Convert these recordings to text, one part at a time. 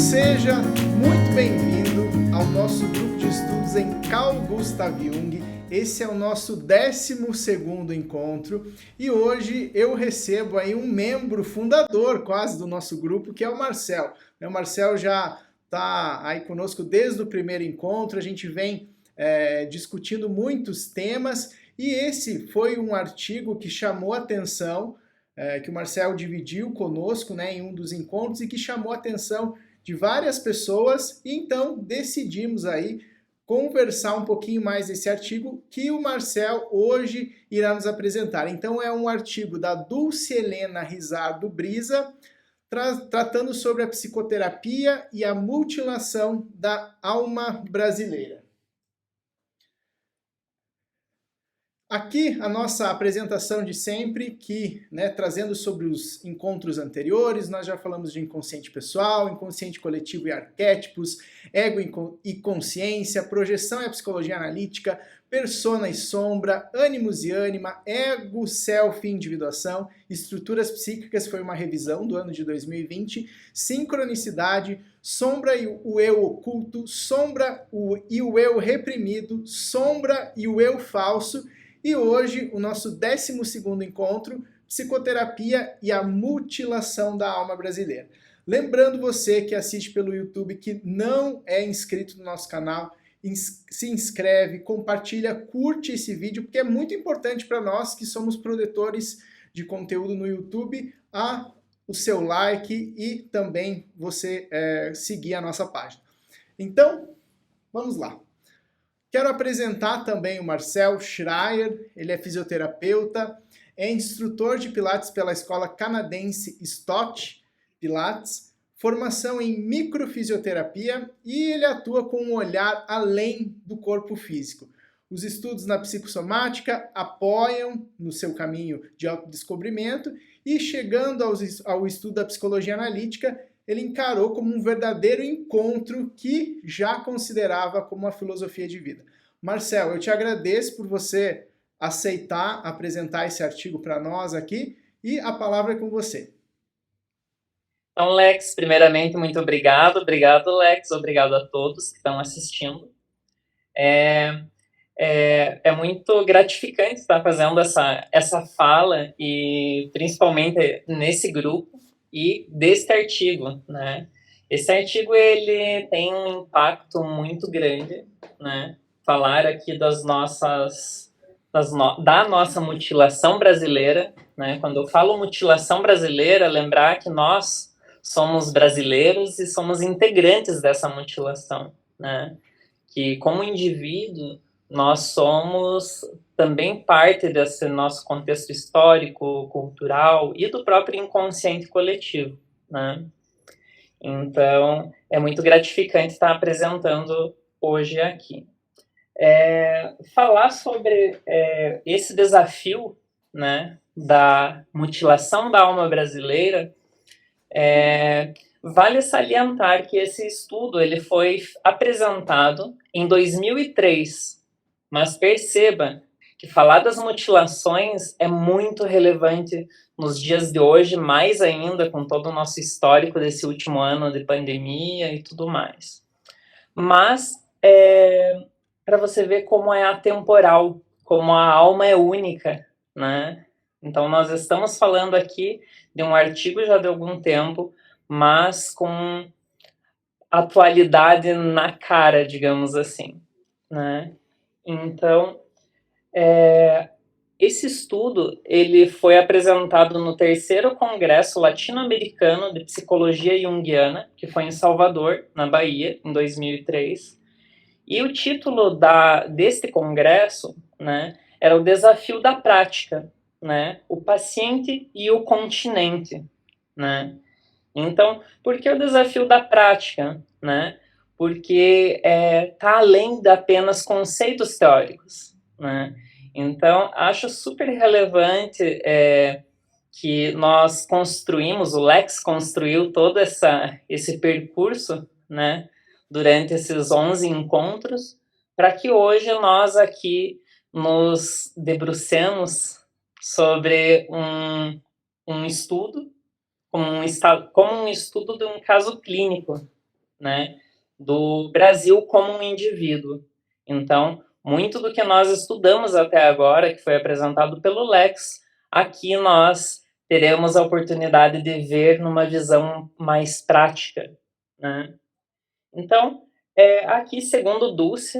Seja muito bem-vindo ao nosso grupo de estudos em Carl Gustav Jung. Esse é o nosso 12º encontro e hoje eu recebo aí um membro fundador quase do nosso grupo, que é o Marcel. O Marcel já está aí conosco desde o primeiro encontro, a gente vem discutindo muitos temas e esse foi um artigo que chamou a atenção, que o Marcel dividiu conosco, em um dos encontros e que chamou a atenção de várias pessoas, e então decidimos aí conversar um pouquinho mais desse artigo que o Marcel hoje irá nos apresentar. Então é um artigo da Dulce Helena Rizardo Brisa, tratando sobre a psicoterapia e a mutilação da alma brasileira. Aqui a nossa apresentação de sempre, que trazendo sobre os encontros anteriores, nós já falamos de inconsciente pessoal, inconsciente coletivo e arquétipos, ego e consciência, projeção e a psicologia analítica, persona e sombra, ânimos e ânima, ego, self e individuação, estruturas psíquicas, foi uma revisão do ano de 2020, sincronicidade, sombra e o eu oculto, sombra e o eu reprimido, sombra e o eu falso. E hoje, o nosso 12º encontro, psicoterapia e a mutilação da alma brasileira. Lembrando você que assiste pelo YouTube, que não é inscrito no nosso canal, se inscreve, compartilha, curte esse vídeo, porque é muito importante para nós que somos produtores de conteúdo no YouTube, o seu like e também você seguir a nossa página. Então, vamos lá. Quero apresentar também o Marcel Schreier, ele é fisioterapeuta, é instrutor de Pilates pela Escola Canadense Stott Pilates, formação em microfisioterapia e ele atua com um olhar além do corpo físico. Os estudos na psicossomática apoiam no seu caminho de autodescobrimento e chegando ao estudo da psicologia analítica, ele encarou como um verdadeiro encontro que já considerava como uma filosofia de vida. Marcel, eu te agradeço por você aceitar apresentar esse artigo para nós aqui e a palavra é com você. Então, Lex, primeiramente, muito obrigado. Obrigado, Lex. Obrigado a todos que estão assistindo. É muito gratificante estar fazendo essa fala e principalmente nesse grupo e deste artigo, né? Esse artigo, ele tem um impacto muito grande, né? Falar aqui da nossa mutilação brasileira, né? Quando eu falo mutilação brasileira, lembrar que nós somos brasileiros e somos integrantes dessa mutilação, né? Que como indivíduo, nós somos também parte desse nosso contexto histórico, cultural e do próprio inconsciente coletivo, né? Então, é muito gratificante estar apresentando hoje aqui. Falar sobre esse desafio, né, da mutilação da alma brasileira, vale salientar que esse estudo ele foi apresentado em 2003, mas perceba que falar das mutilações é muito relevante nos dias de hoje, mais ainda com todo o nosso histórico desse último ano de pandemia e tudo mais. Mas, para você ver como é atemporal, como a alma é única, né? Então, nós estamos falando aqui de um artigo já de algum tempo, mas com atualidade na cara, digamos assim, né? Então, esse estudo ele foi apresentado no 3º Congresso Latino-Americano de Psicologia Junguiana, que foi em Salvador, na Bahia, em 2003. E o título deste congresso, né, era o Desafio da Prática, né, o paciente e o continente, né? Então, por que o desafio da prática, né? Porque tá além de apenas conceitos teóricos, né? Então, acho super relevante que nós construímos, o Lex construiu todo esse percurso, né? Durante esses 11 encontros, para que hoje nós aqui nos debrucemos sobre um estudo, como um estudo de um caso clínico, né, do Brasil como um indivíduo. Então, muito do que nós estudamos até agora, que foi apresentado pelo Lex, aqui nós teremos a oportunidade de ver numa visão mais prática, né? Então, aqui, segundo Dulce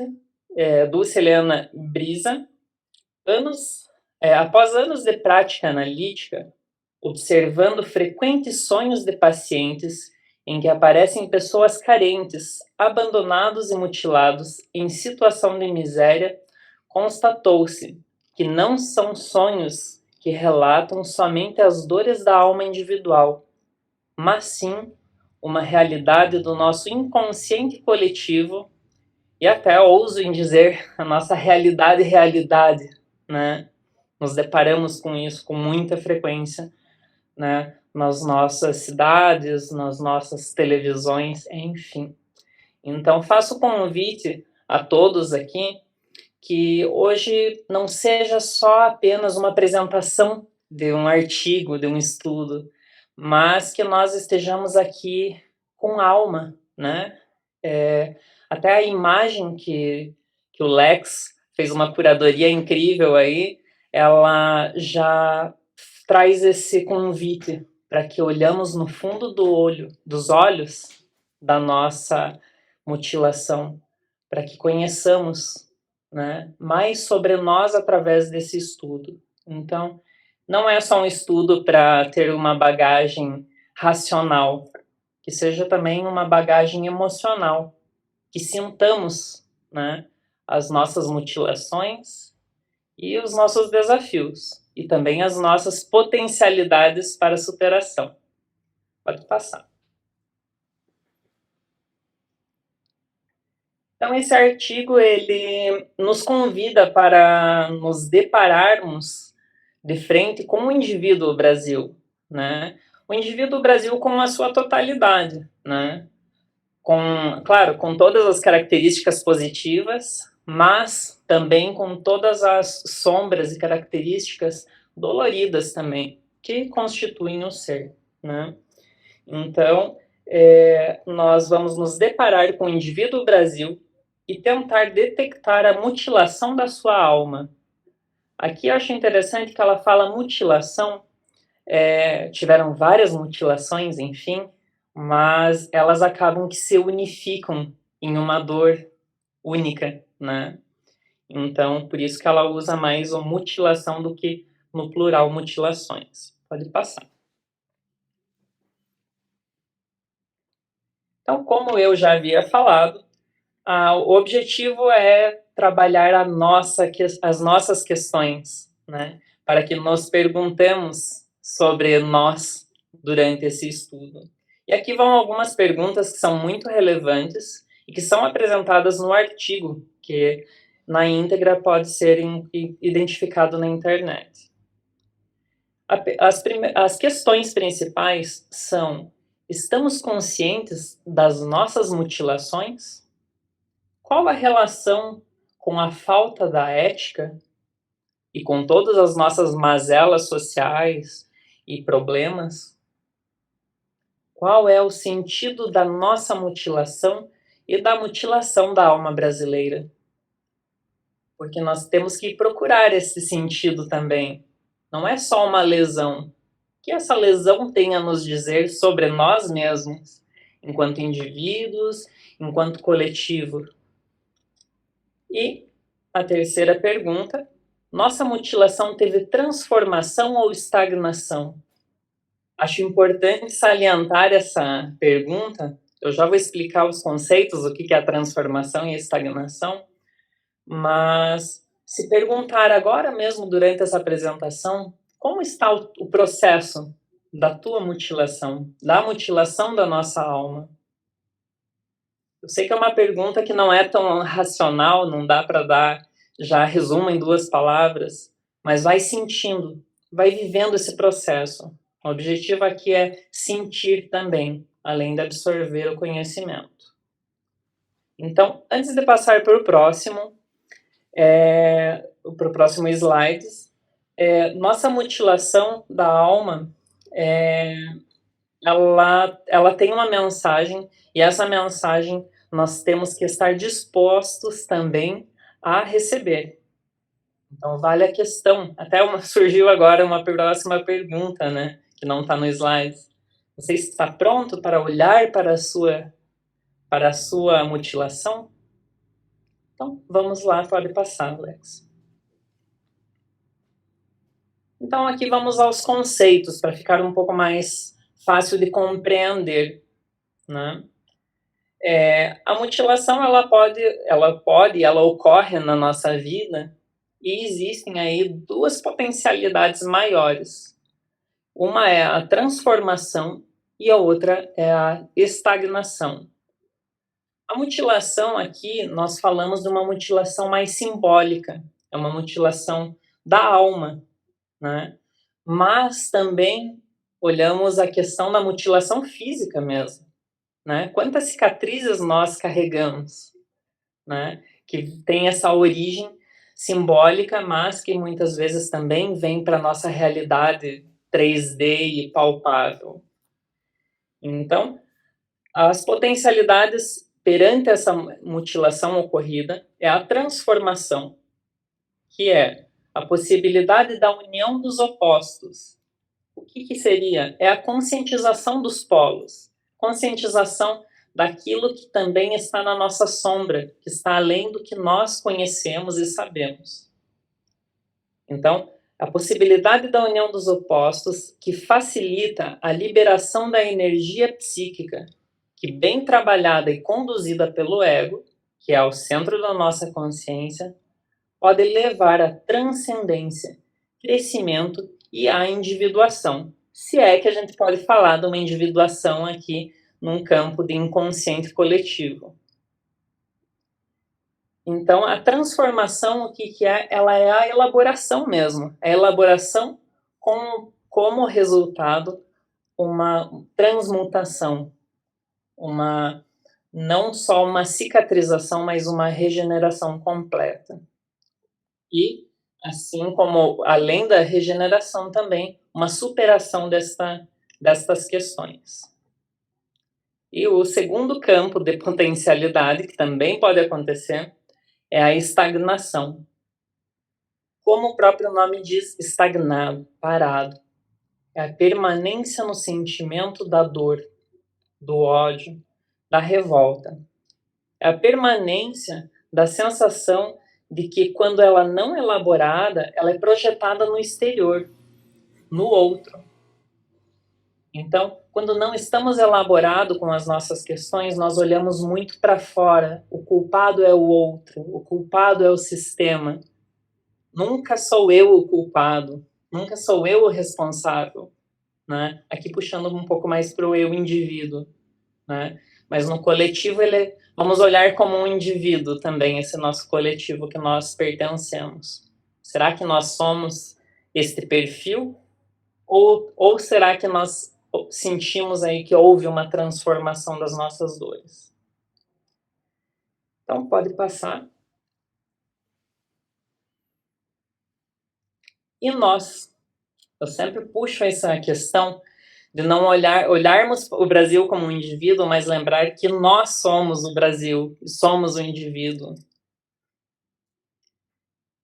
Helena Brisa, após anos de prática analítica, observando frequentes sonhos de pacientes em que aparecem pessoas carentes, abandonados e mutilados em situação de miséria, constatou-se que não são sonhos que relatam somente as dores da alma individual, mas sim uma realidade do nosso inconsciente coletivo e até ouso em dizer a nossa realidade, né? Nos deparamos com isso com muita frequência, né? Nas nossas cidades, nas nossas televisões, enfim. Então, faço o convite a todos aqui que hoje não seja só apenas uma apresentação de um artigo, de um estudo, mas que nós estejamos aqui com alma, né? Até a imagem que o Lex fez uma curadoria incrível aí, ela já traz esse convite para que olhamos no fundo dos olhos da nossa mutilação, para que conheçamos, né, mais sobre nós através desse estudo. Então, não é só um estudo para ter uma bagagem racional, que seja também uma bagagem emocional, que sintamos, né, as nossas mutilações e os nossos desafios, e também as nossas potencialidades para superação. Pode passar. Então, esse artigo, ele nos convida para nos depararmos de frente com o indivíduo Brasil, né? O indivíduo Brasil com a sua totalidade, né? Claro, com todas as características positivas, mas também com todas as sombras e características doloridas também, que constituem o ser, né? Então, nós vamos nos deparar com o indivíduo Brasil e tentar detectar a mutilação da sua alma. Aqui eu acho interessante que ela fala mutilação, tiveram várias mutilações, enfim, mas elas acabam que se unificam em uma dor única, né? Então, por isso que ela usa mais o mutilação do que no plural mutilações. Pode passar. Então, como eu já havia falado, o objetivo é trabalhar as nossas questões, né? Para que nos perguntemos sobre nós durante esse estudo. E aqui vão algumas perguntas que são muito relevantes e que são apresentadas no artigo, que na íntegra pode ser identificado na internet. As questões principais são: estamos conscientes das nossas mutilações? Qual a relação com a falta da ética e com todas as nossas mazelas sociais e problemas? Qual é o sentido da nossa mutilação e da mutilação da alma brasileira? Porque nós temos que procurar esse sentido também. Não é só uma lesão. O que essa lesão tem a nos dizer sobre nós mesmos, enquanto indivíduos, enquanto coletivo? E a terceira pergunta: nossa mutilação teve transformação ou estagnação? Acho importante salientar essa pergunta. Eu já vou explicar os conceitos, o que é a transformação e a estagnação, mas se perguntar agora mesmo durante essa apresentação, como está o processo da tua mutilação, da mutilação da nossa alma? Eu sei que é uma pergunta que não é tão racional, não dá para dar já resumo em 2 palavras, mas vai sentindo, vai vivendo esse processo. O objetivo aqui é sentir também, além de absorver o conhecimento. Então, antes de passar para o próximo slide, nossa mutilação da alma ela tem uma mensagem, e essa mensagem nós temos que estar dispostos também a receber. Então, vale a questão. Até surgiu agora uma próxima pergunta, né? Que não está no slide. Você está pronto para olhar para a sua mutilação? Então, vamos lá, pode passar, Alex. Então, aqui vamos aos conceitos, para ficar um pouco mais fácil de compreender, né? A mutilação, ela ocorre na nossa vida, e existem aí duas potencialidades maiores. Uma é a transformação e a outra é a estagnação. A mutilação aqui, nós falamos de uma mutilação mais simbólica, é uma mutilação da alma, né? Mas também olhamos a questão da mutilação física mesmo, né? Quantas cicatrizes nós carregamos, né? Que tem essa origem simbólica, mas que muitas vezes também vem para a nossa realidade 3D e palpável. Então, as potencialidades perante essa mutilação ocorrida é a transformação, que é a possibilidade da união dos opostos. O que seria? É a conscientização dos polos, conscientização daquilo que também está na nossa sombra, que está além do que nós conhecemos e sabemos. Então, a possibilidade da união dos opostos que facilita a liberação da energia psíquica, que bem trabalhada e conduzida pelo ego, que é o centro da nossa consciência, pode levar à transcendência, crescimento e à individuação. Se é que a gente pode falar de uma individuação aqui num campo de inconsciente coletivo. Então, a transformação, o que é? Ela é a elaboração mesmo. A elaboração como resultado, uma transmutação, não só uma cicatrização, mas uma regeneração completa. E, assim como, além da regeneração também, uma superação destas questões. E o segundo campo de potencialidade, que também pode acontecer, é a estagnação. Como o próprio nome diz, estagnado, parado. É a permanência no sentimento da dor, do ódio, da revolta. É a permanência da sensação de que, quando ela não é elaborada, ela é projetada no exterior, no outro. Então, quando não estamos elaborados com as nossas questões, nós olhamos muito para fora. O culpado é o outro, o culpado é o sistema. Nunca sou eu o culpado, nunca sou eu o responsável, né? Aqui puxando um pouco mais para o eu indivíduo, né? Mas no coletivo, vamos olhar como um indivíduo também, esse nosso coletivo que nós pertencemos. Será que nós somos este perfil? Ou será que nós sentimos aí que houve uma transformação das nossas dores? Então, pode passar. E nós? Eu sempre puxo essa questão de não olharmos o Brasil como um indivíduo, mas lembrar que nós somos o Brasil, somos o indivíduo.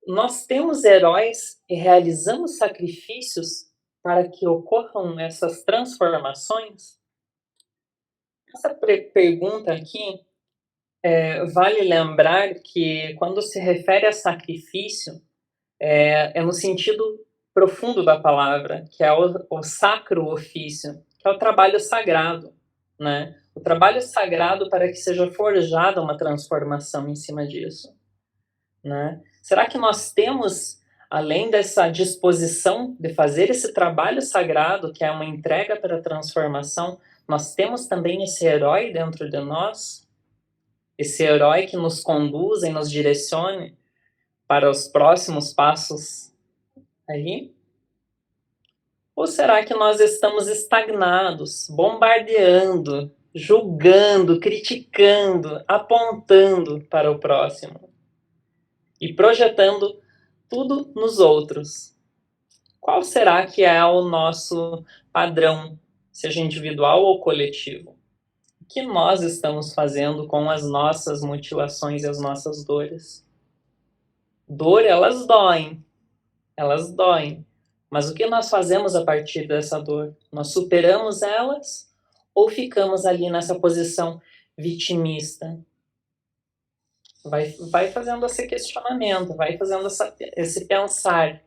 Nós temos heróis e realizamos sacrifícios para que ocorram essas transformações? Essa pergunta aqui, vale lembrar que, quando se refere a sacrifício, é no sentido profundo da palavra, que é o sacro ofício, que é o trabalho sagrado, né? O trabalho sagrado para que seja forjada uma transformação em cima disso, né? Será que nós temos, além dessa disposição de fazer esse trabalho sagrado, que é uma entrega para a transformação, nós temos também esse herói dentro de nós? Esse herói que nos conduza e nos direcione para os próximos passos aí? Ou será que nós estamos estagnados, bombardeando, julgando, criticando, apontando para o próximo e projetando tudo nos outros? Qual será que é o nosso padrão seja individual ou coletivo. O que nós estamos fazendo com as nossas mutilações e as nossas dores? Dor, elas doem. Elas doem. Mas o que nós fazemos a partir dessa dor? Nós superamos elas ou ficamos ali nessa posição vitimista? Vai fazendo esse questionamento, vai fazendo esse pensar.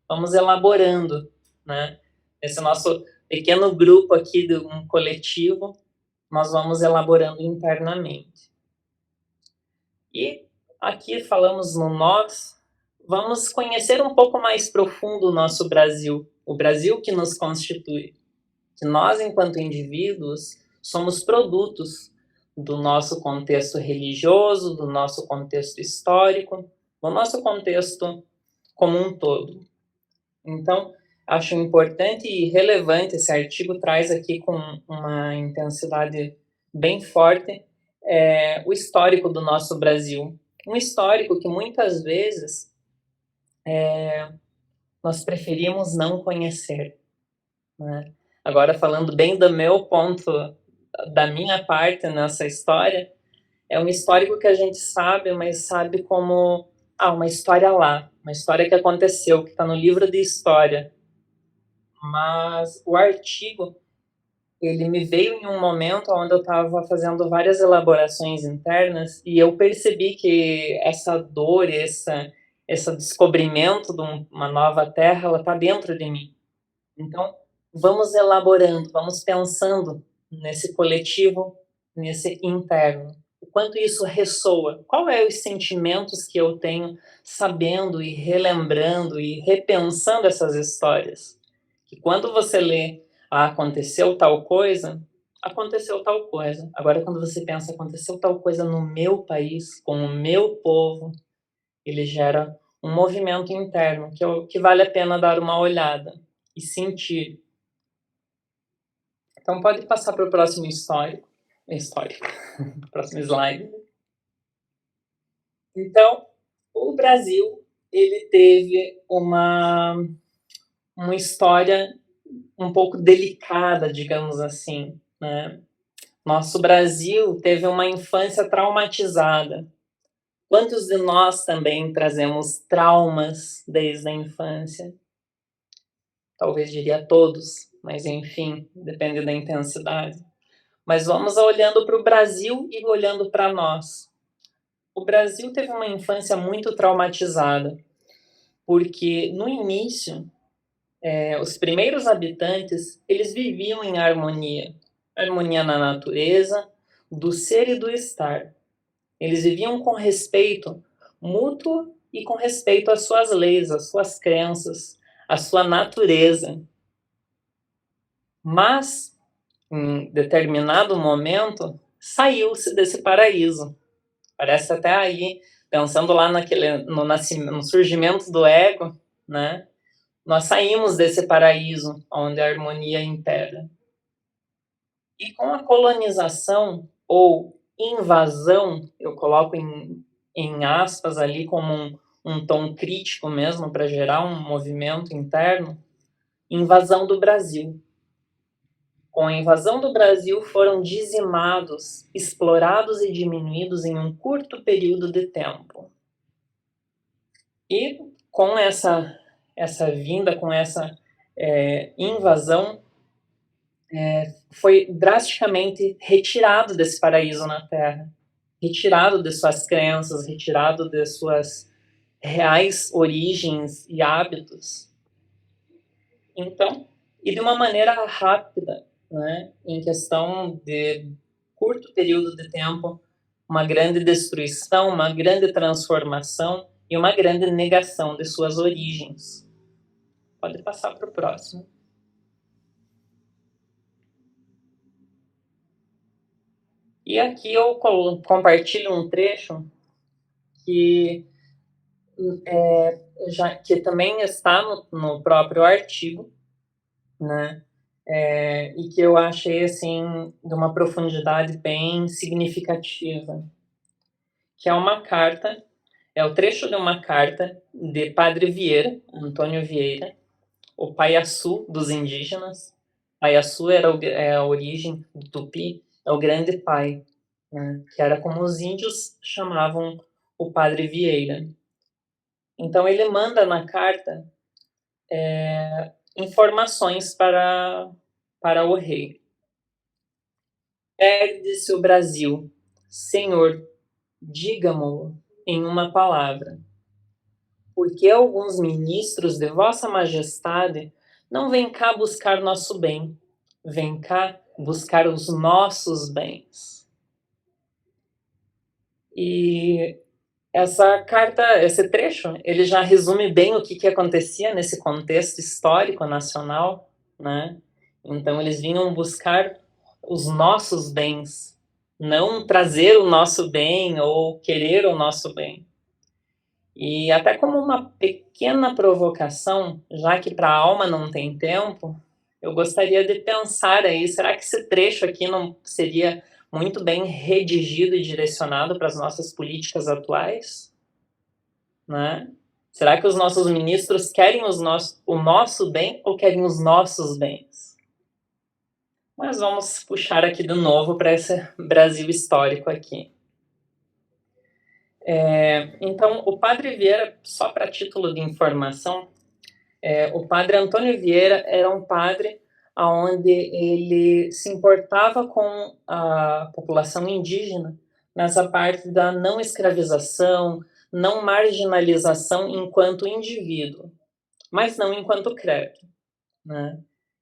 Vamos elaborando, né? Esse nosso pequeno grupo aqui, de um coletivo, nós vamos elaborando internamente. E aqui falamos no nós, vamos conhecer um pouco mais profundo o nosso Brasil, o Brasil que nos constitui. Que nós, enquanto indivíduos, somos produtos do nosso contexto religioso, do nosso contexto histórico, do nosso contexto como um todo. Então, acho importante e relevante, esse artigo traz aqui com uma intensidade bem forte o histórico do nosso Brasil. Um histórico que muitas vezes nós preferimos não conhecer, né? Agora, falando bem do meu ponto, da minha parte nessa história, é um histórico que a gente sabe, mas sabe como uma história lá, uma história que aconteceu, que está no livro de história. Mas o artigo, ele me veio em um momento onde eu estava fazendo várias elaborações internas e eu percebi que essa dor, esse descobrimento de uma nova terra, ela está dentro de mim. Então, vamos elaborando, vamos pensando nesse coletivo, nesse interno. O quanto isso ressoa? Qual é os sentimentos que eu tenho sabendo e relembrando e repensando essas histórias? Que quando você lê, aconteceu tal coisa, aconteceu tal coisa. Agora, quando você pensa, aconteceu tal coisa no meu país, com o meu povo, ele gera um movimento interno que vale a pena dar uma olhada e sentir. Então, pode passar para o próximo histórico. Próximo slide. Então, o Brasil, ele teve uma história um pouco delicada, digamos assim, né? Nosso Brasil teve uma infância traumatizada. Quantos de nós também trazemos traumas desde a infância? Talvez diria todos, mas enfim, depende da intensidade. Mas vamos olhando para o Brasil e olhando para nós. O Brasil teve uma infância muito traumatizada, porque no início, os primeiros habitantes, eles viviam em harmonia. Harmonia na natureza, do ser e do estar. Eles viviam com respeito mútuo e com respeito às suas leis, às suas crenças, à sua natureza. Mas, em determinado momento, saiu-se desse paraíso. Parece até aí, pensando lá no surgimento do ego, né? Nós saímos desse paraíso onde a harmonia impera. E com a colonização ou invasão, eu coloco em aspas ali como um tom crítico mesmo, para gerar um movimento interno, invasão do Brasil. Com a invasão do Brasil, foram dizimados, explorados e diminuídos em um curto período de tempo. E com essa vinda, com essa invasão, foi drasticamente retirado desse paraíso na Terra, retirado de suas crenças, retirado de suas reais origens e hábitos. Então, e de uma maneira rápida, né, em questão de curto período de tempo, uma grande destruição, uma grande transformação e uma grande negação de suas origens. Pode passar para o próximo. E aqui eu compartilho um trecho que também está no próprio artigo, né? E que eu achei assim de uma profundidade bem significativa, que é uma carta, é o trecho de uma carta de Padre Vieira, Antônio Vieira, o paiaçu dos indígenas, Paiaçu é a origem do Tupi, é o grande pai, né? Que era como os índios chamavam o Padre Vieira. Então ele manda na carta informações para o rei. Perde-se o Brasil, Senhor, diga-mo em uma palavra, porque alguns ministros de Vossa Majestade não vêm cá buscar nosso bem, vêm cá buscar os nossos bens. E essa carta, esse trecho, ele já resume bem o que acontecia nesse contexto histórico nacional, né? Então eles vinham buscar os nossos bens, não trazer o nosso bem ou querer o nosso bem. E até como uma pequena provocação, já que para a alma não tem tempo, eu gostaria de pensar aí, será que esse trecho aqui não seria muito bem redigido e direcionado para as nossas políticas atuais? Né? Será que os nossos ministros querem o nosso bem ou querem os nossos bens? Mas vamos puxar aqui de novo para esse Brasil histórico aqui. Então, o Padre Vieira, só para título de informação, o Padre Antônio Vieira era um padre onde ele se importava com a população indígena nessa parte da não escravização, não marginalização enquanto indivíduo, mas não enquanto credo, né?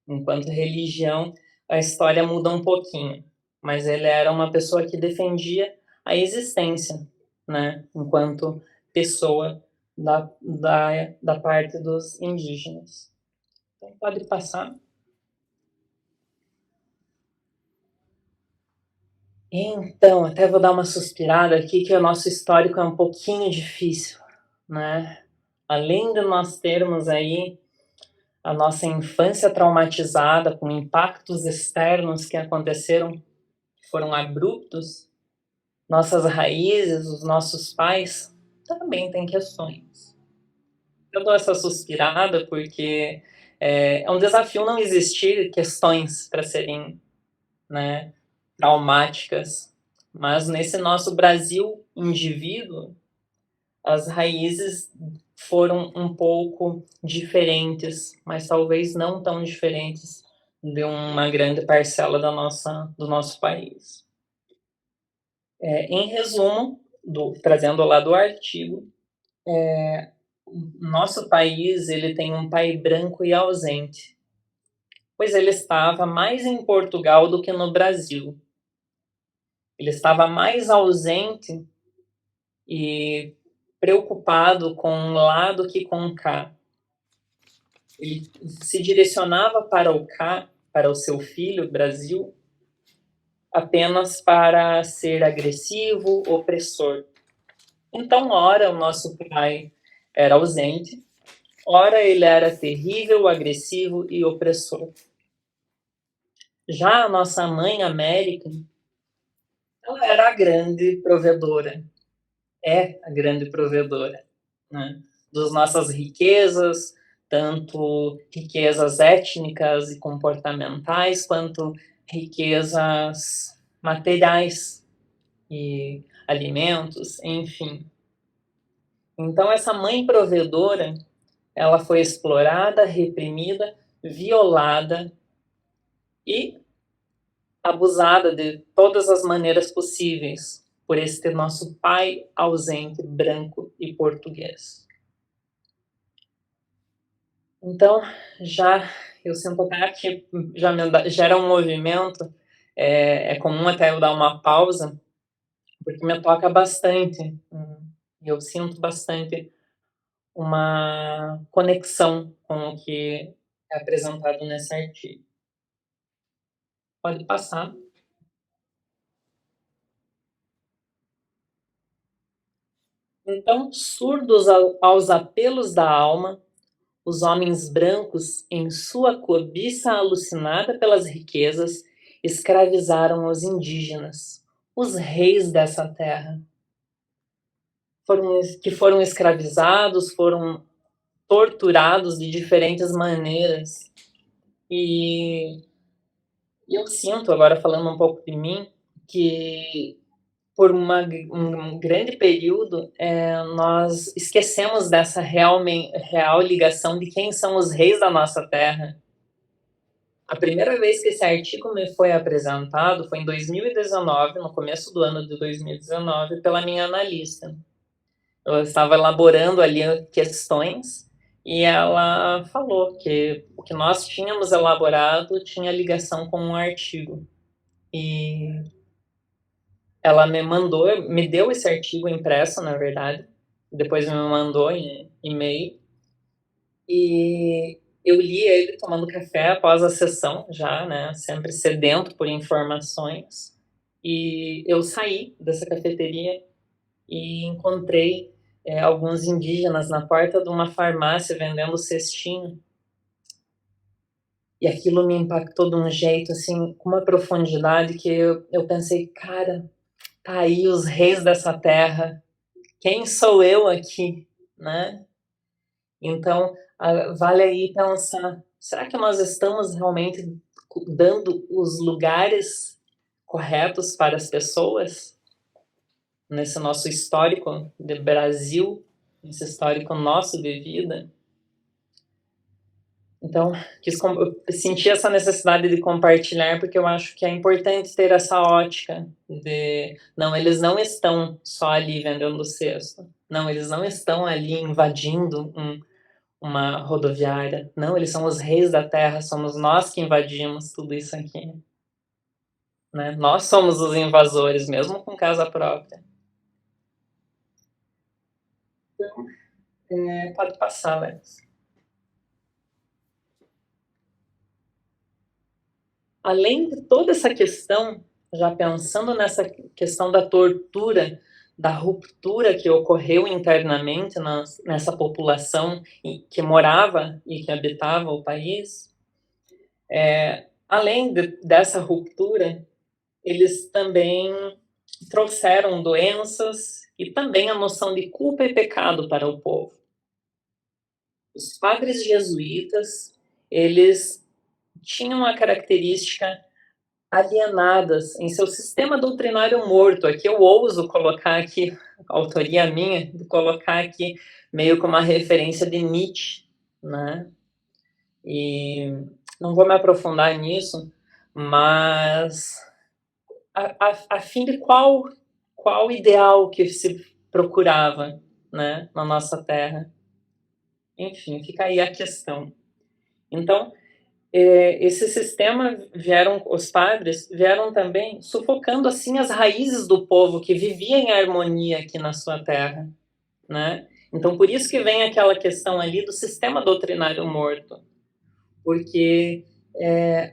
Enquanto religião, a história muda um pouquinho, mas ele era uma pessoa que defendia a existência, né? Enquanto pessoa da parte dos indígenas. Então, pode passar. Então, até vou dar uma suspirada aqui, que o nosso histórico é um pouquinho difícil, né? Além de nós termos aí a nossa infância traumatizada com impactos externos que aconteceram, que foram abruptos, nossas raízes, os nossos pais, também têm questões. Eu dou essa suspirada porque é um desafio não existir questões para serem, né, traumáticas, mas nesse nosso Brasil indivíduo, as raízes foram um pouco diferentes, mas talvez não tão diferentes de uma grande parcela do nosso país. Em resumo, trazendo lá do artigo, nosso país ele tem um pai branco e ausente, pois ele estava mais em Portugal do que no Brasil. Ele estava mais ausente e preocupado com lá do que com cá. Ele se direcionava para o cá, para o seu filho, Brasil, apenas para ser agressivo, opressor. Então, ora, o nosso pai era ausente, ora, ele era terrível, agressivo e opressor. Já a nossa mãe América, ela era a grande provedora, é a grande provedora, né? Das nossas riquezas, tanto riquezas étnicas e comportamentais, quanto riquezas materiais e alimentos, enfim. Então, essa mãe provedora, ela foi explorada, reprimida, violada e abusada de todas as maneiras possíveis por este nosso pai ausente, branco e português. Então, eu sinto até que já gera um movimento, é comum até eu dar uma pausa, porque me toca bastante, e eu sinto bastante uma conexão com o que é apresentado nesse artigo. Pode passar. Então, surdos aos apelos da alma, os homens brancos, em sua cobiça alucinada pelas riquezas, escravizaram os indígenas, os reis dessa terra. Que foram escravizados, foram torturados de diferentes maneiras. E E eu sinto, agora falando um pouco de mim, que por um grande período nós esquecemos dessa real ligação de quem são os reis da nossa terra. A primeira vez que esse artigo me foi apresentado foi em 2019, no começo do ano de 2019, pela minha analista. Eu estava elaborando ali questões e ela falou que o que nós tínhamos elaborado tinha ligação com um artigo. E ela me deu esse artigo impresso, na verdade, depois me mandou em e-mail, e eu li ele tomando café após a sessão, já, né, sempre sedento por informações, e eu saí dessa cafeteria e encontrei alguns indígenas na porta de uma farmácia vendendo cestinho, e aquilo me impactou de um jeito, assim, com uma profundidade que eu pensei, cara, tá aí os reis dessa terra, quem sou eu aqui, né? Então, vale aí pensar, será que nós estamos realmente dando os lugares corretos para as pessoas? Nesse nosso histórico de Brasil, nesse histórico nosso de vida? Então, eu senti essa necessidade de compartilhar, porque eu acho que é importante ter essa ótica de, não, eles não estão só ali vendendo cesto, não, eles não estão ali invadindo uma rodoviária, não, eles são os reis da terra, somos nós que invadimos tudo isso aqui, né? Nós somos os invasores, mesmo com casa própria. Então, pode passar, Alex. Além de toda essa questão, já pensando nessa questão da tortura, da ruptura que ocorreu internamente nessa população que morava e que habitava o país, além dessa ruptura, eles também trouxeram doenças e também a noção de culpa e pecado para o povo. Os padres jesuítas, eles tinham a característica alienadas em seu sistema doutrinário morto. Aqui eu ouso colocar aqui, autoria minha, de colocar aqui meio como uma referência de Nietzsche, né? E não vou me aprofundar nisso, mas a fim de qual ideal que se procurava, né, na nossa terra? Enfim, fica aí a questão. Então, esse sistema os padres vieram também sufocando assim as raízes do povo que vivia em harmonia aqui na sua terra, né? Então por isso que vem aquela questão ali do sistema doutrinário morto, porque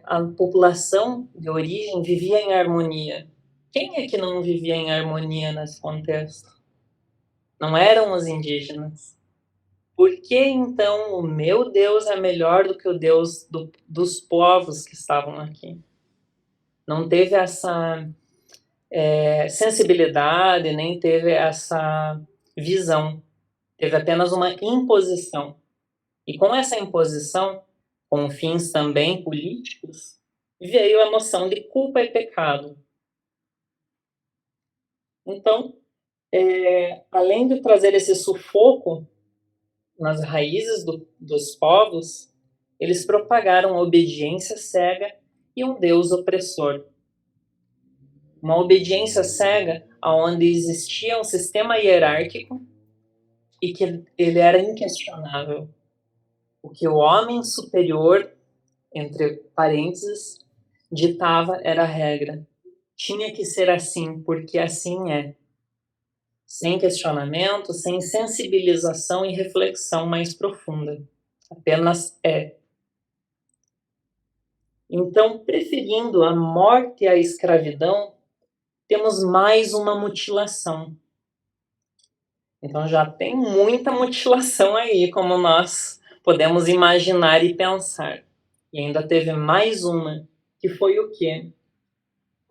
a população de origem vivia em harmonia. Quem é que não vivia em harmonia nesse contexto? Não eram os indígenas. Por que então o meu Deus é melhor do que o Deus dos povos que estavam aqui? Não teve essa sensibilidade, nem teve essa visão. Teve apenas uma imposição. E com essa imposição, com fins também políticos, veio a noção de culpa e pecado. Então, além de trazer esse sufoco nas raízes dos povos, eles propagaram a obediência cega e um Deus opressor. Uma obediência cega onde existia um sistema hierárquico e que ele era inquestionável. O que o homem superior, entre parênteses, ditava era a regra. Tinha que ser assim, porque assim é. Sem questionamento, sem sensibilização e reflexão mais profunda. Apenas é. Então, preferindo a morte à escravidão, temos mais uma mutilação. Então já tem muita mutilação aí, como nós podemos imaginar e pensar. E ainda teve mais uma, que foi o quê?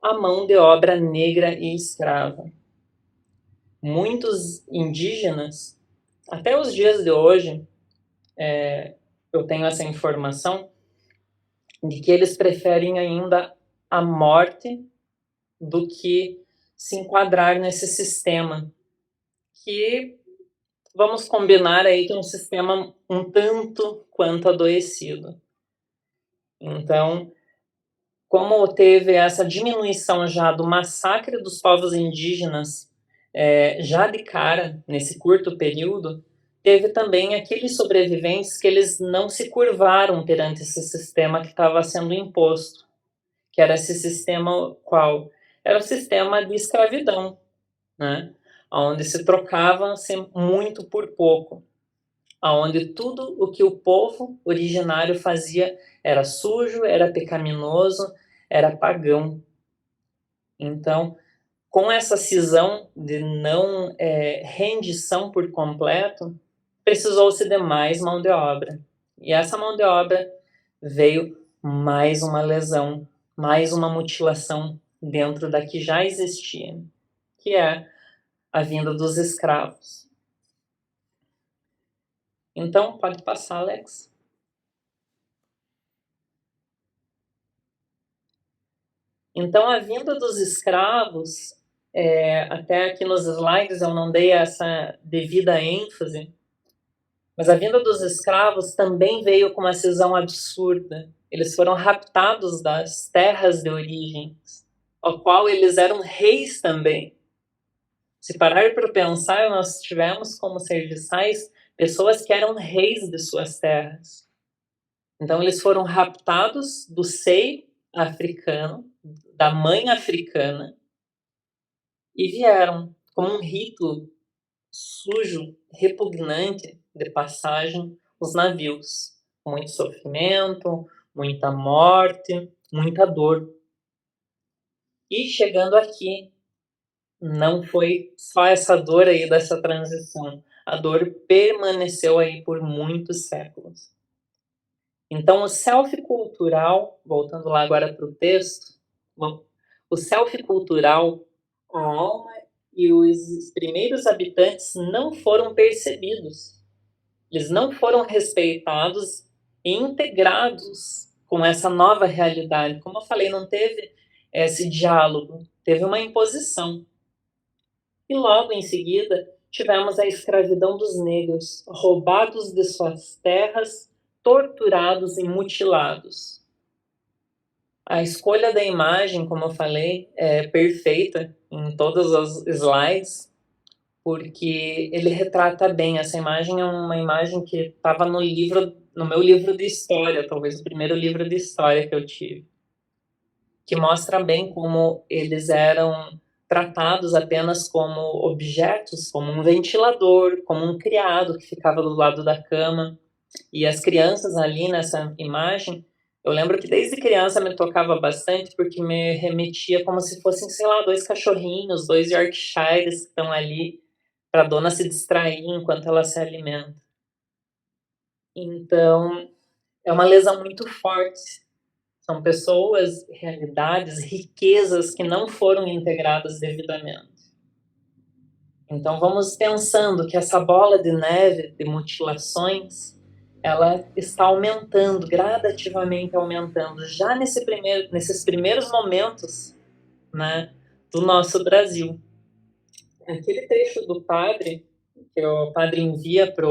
A mão de obra negra e escrava. Muitos indígenas, até os dias de hoje, eu tenho essa informação de que eles preferem ainda a morte do que se enquadrar nesse sistema, que vamos combinar aí que é um sistema um tanto quanto adoecido. Então, como teve essa diminuição já do massacre dos povos indígenas, já de cara, nesse curto período, teve também aqueles sobreviventes que eles não se curvaram perante esse sistema que estava sendo imposto, que era esse sistema qual? Era o sistema de escravidão, né? Onde se trocava muito por pouco, onde tudo o que o povo originário fazia era sujo, era pecaminoso, era pagão. Então, com essa cisão de não rendição por completo, precisou-se de mais mão de obra. E essa mão de obra veio mais uma lesão, mais uma mutilação dentro da que já existia, que é a vinda dos escravos. Então, pode passar, Alex. Então, a vinda dos escravos, até aqui nos slides eu não dei essa devida ênfase, mas a vinda dos escravos também veio com uma cisão absurda. Eles foram raptados das terras de origem, ao qual eles eram reis também. Se parar para pensar, nós tivemos como serviçais pessoas que eram reis de suas terras. Então, eles foram raptados do seio africano, da mãe africana, e vieram como um rito sujo, repugnante de passagem os navios. Muito sofrimento, muita morte, muita dor. E chegando aqui, não foi só essa dor aí dessa transição. A dor permaneceu aí por muitos séculos. Então, o self cultural, voltando lá agora para o texto, bom, o self cultural, a alma e os primeiros habitantes não foram percebidos. Eles não foram respeitados e integrados com essa nova realidade. Como eu falei, não teve esse diálogo, teve uma imposição. E logo em seguida, tivemos a escravidão dos negros, roubados de suas terras, torturados e mutilados. A escolha da imagem, como eu falei, é perfeita em todos os slides, porque ele retrata bem. Essa imagem é uma imagem que estava no meu livro de história, talvez o primeiro livro de história que eu tive, que mostra bem como eles eram tratados apenas como objetos, como um ventilador, como um criado que ficava do lado da cama. E as crianças ali nessa imagem, eu lembro que desde criança me tocava bastante porque me remetia como se fossem, sei lá, dois cachorrinhos, dois Yorkshires que estão ali para a dona se distrair enquanto ela se alimenta. Então, é uma lesão muito forte. São pessoas, realidades, riquezas que não foram integradas devidamente. Então, vamos pensando que essa bola de neve de mutilações, ela está aumentando, gradativamente aumentando, já nesses primeiros momentos, né, do nosso Brasil. Aquele trecho do padre, que o padre envia para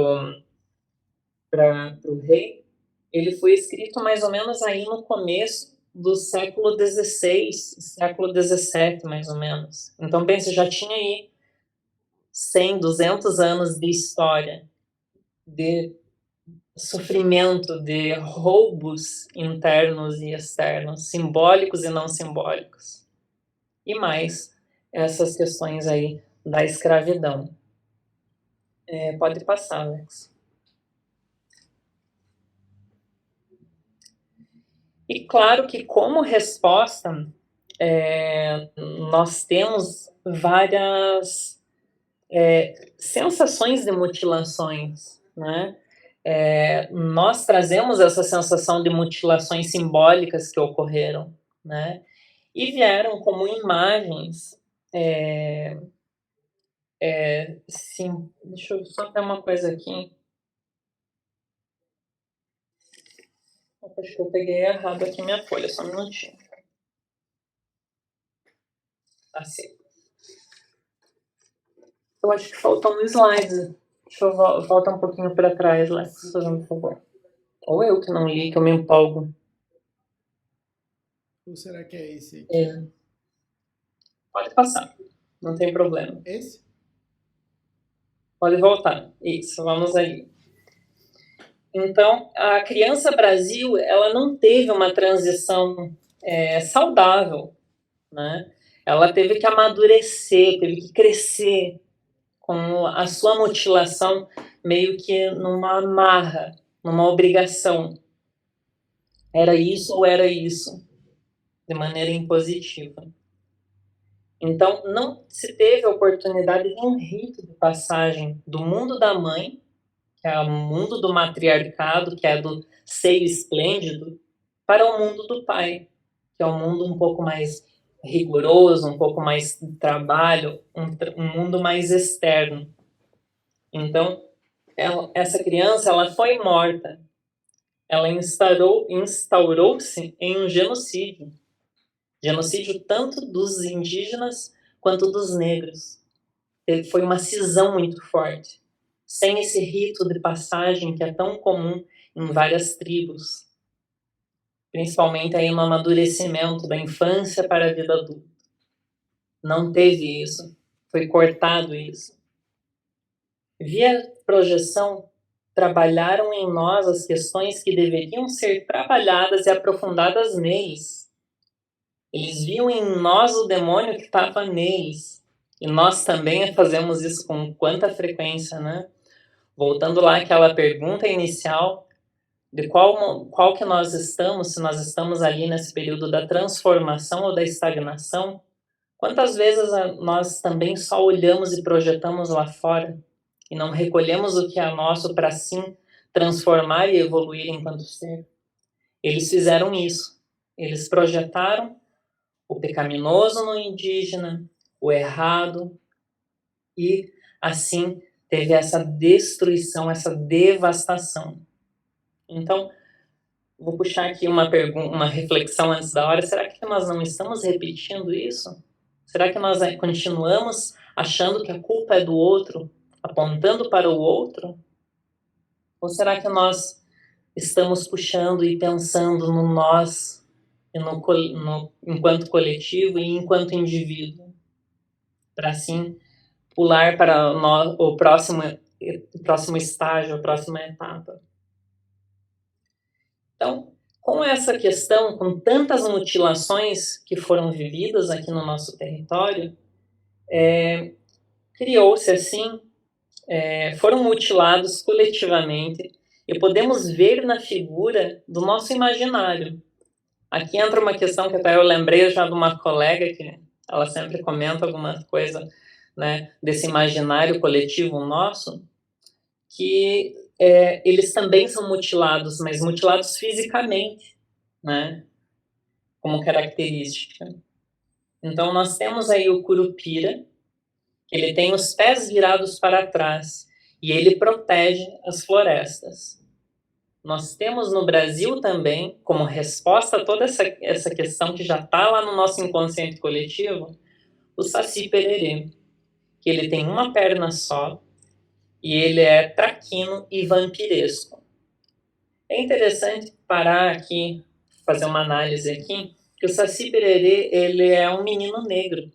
o rei, ele foi escrito mais ou menos aí no começo do século XVI, século XVII, mais ou menos. Então, pense, já tinha aí 100, 200 anos de história, de sofrimento, de roubos internos e externos, simbólicos e não simbólicos. E mais essas questões aí da escravidão. Pode passar, Alex. E claro que como resposta, nós temos várias sensações de mutilações, né? Nós trazemos essa sensação de mutilações simbólicas que ocorreram, né? E vieram como imagens. Sim, deixa eu só ter uma coisa aqui. Acho que eu peguei errado aqui minha folha, só um minutinho. Assim. Eu acho que faltam slides. Deixa eu voltar um pouquinho para trás, lá, por favor. Ou eu que não li, que eu me empolgo. Ou será que é esse aqui? É. Pode passar, não tem problema. Esse? Pode voltar. Isso, vamos aí. Então, a Criança Brasil, ela não teve uma transição saudável, né? Ela teve que amadurecer, teve que crescer com a sua mutilação meio que numa amarra, numa obrigação. Era isso ou era isso, de maneira impositiva. Então, não se teve a oportunidade de um rito de passagem do mundo da mãe, que é o mundo do matriarcado, que é do seio esplêndido, para o mundo do pai, que é um mundo um pouco mais rigoroso, um pouco mais de trabalho, um mundo mais externo. Então, essa criança ela foi morta. Ela instaurou-se em um genocídio. Genocídio tanto dos indígenas quanto dos negros. Foi uma cisão muito forte. Sem esse rito de passagem que é tão comum em várias tribos. Principalmente aí no amadurecimento da infância para a vida adulta. Não teve isso. Foi cortado isso. Via projeção, trabalharam em nós as questões que deveriam ser trabalhadas e aprofundadas neles. Eles viam em nós o demônio que estava neles. E nós também fazemos isso com quanta frequência, né? Voltando lá àquela pergunta inicial, de qual que nós estamos, se nós estamos ali nesse período da transformação ou da estagnação, quantas vezes nós também só olhamos e projetamos lá fora e não recolhemos o que é nosso para sim transformar e evoluir enquanto ser? Eles fizeram isso. Eles projetaram o pecaminoso no indígena, o errado, e assim teve essa destruição, essa devastação. Então, vou puxar aqui uma reflexão antes da hora. Será que nós não estamos repetindo isso? Será que nós continuamos achando que a culpa é do outro, apontando para o outro? Ou será que nós estamos puxando e pensando no nós, e enquanto coletivo e enquanto indivíduo? Para assim pular para o próximo estágio, a próxima etapa. Então, com essa questão, com tantas mutilações que foram vividas aqui no nosso território, criou-se assim, foram mutilados coletivamente, e podemos ver na figura do nosso imaginário. Aqui entra uma questão que até eu lembrei já de uma colega, que ela sempre comenta alguma coisa, né, desse imaginário coletivo nosso, que eles também são mutilados, mas mutilados fisicamente, né, como característica. Então, nós temos aí o Curupira, ele tem os pés virados para trás, e ele protege as florestas. Nós temos no Brasil também, como resposta a toda essa questão que já está lá no nosso inconsciente coletivo, o Saci Pererê, que ele tem uma perna só, e ele é traquino e vampiresco. É interessante parar aqui, fazer uma análise aqui, que o Saci Pererê, ele é um menino negro,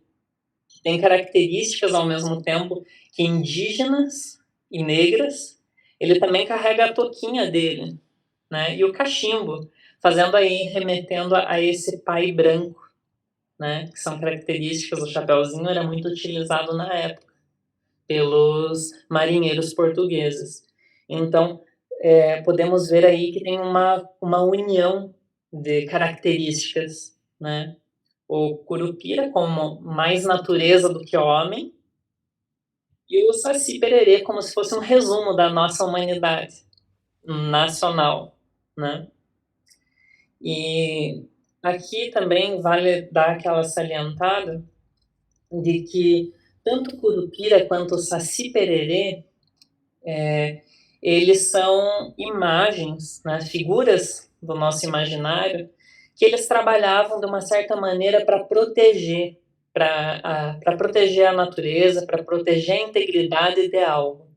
que tem características ao mesmo tempo que indígenas e negras. Ele também carrega a toquinha dele, né? E o cachimbo, fazendo aí, remetendo a esse pai branco, né? Que são características, o chapeuzinho era muito utilizado na época pelos marinheiros portugueses. Então, podemos ver aí que tem uma união de características, né? O Curupira como mais natureza do que homem, e o Saci Pererê como se fosse um resumo da nossa humanidade nacional, né? E aqui também vale dar aquela salientada de que tanto o Curupira quanto o Saci Pererê, eles são imagens, né, figuras do nosso imaginário, que eles trabalhavam de uma certa maneira para para proteger a natureza, para proteger a integridade de algo.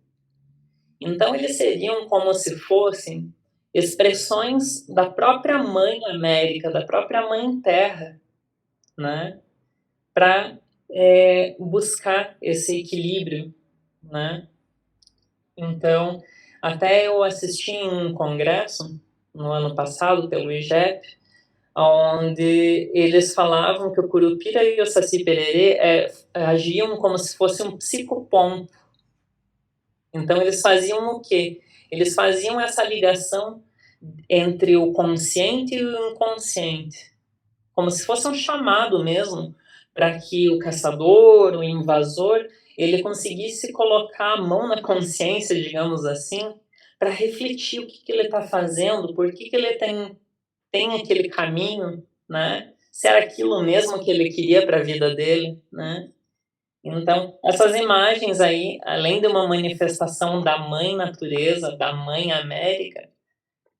Então, eles seriam como se fossem expressões da própria Mãe América, da própria Mãe Terra, né? Para buscar esse equilíbrio, né? Então, até eu assisti em um congresso no ano passado pelo IGEP, onde eles falavam que o Curupira e o Saci Pererê agiam como se fosse um psicoponto. Então, eles faziam o quê? Eles faziam essa ligação entre o consciente e o inconsciente, como se fosse um chamado mesmo, para que o caçador, o invasor, ele conseguisse colocar a mão na consciência, digamos assim, para refletir o que ele está fazendo, por que ele tem aquele caminho, né? Se era aquilo mesmo que ele queria para a vida dele, né? Então, essas imagens aí, além de uma manifestação da Mãe Natureza, da Mãe América,